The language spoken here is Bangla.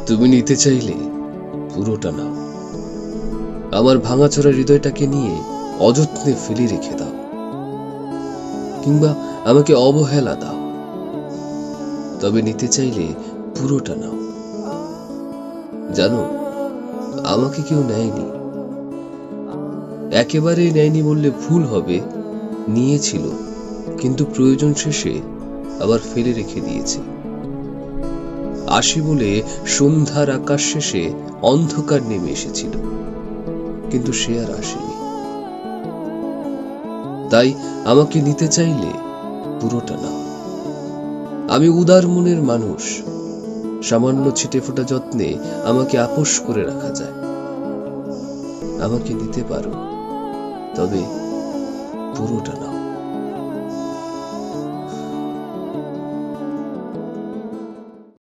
তুমি নিতে চাইলে পুরোটা নাও। আমার ভাঙাচোরা হৃদয়টাকে নিয়ে অযত্নে ফেলে রেখে দাও, কিংবা আমাকে অবহেলা দাও। তবে নিতে চাইলে পুরোটা নাও। জানো, আমাকে কেউ নেয়নি। একেবারেই নেয়নি বললে ভুল হবে। নিয়েছিল, কিন্তু প্রয়োজন শেষে আবার ফেলে রেখে দিয়েছে। আসি বলে সন্ধ্যার আকাশ শেষে অন্ধকার নেমে এসেছিল, কিন্তু সে আর আসেনি। তাই আমাকে নিতে চাইলে পুরোটা নাও। আমি উদার মনের মানুষ। সামান্য ছিটে ফোটা যত্নে আমাকে আপোষ করে রাখা যায়। আমাকে নিতে পারো, তবে পুরোটা নাও।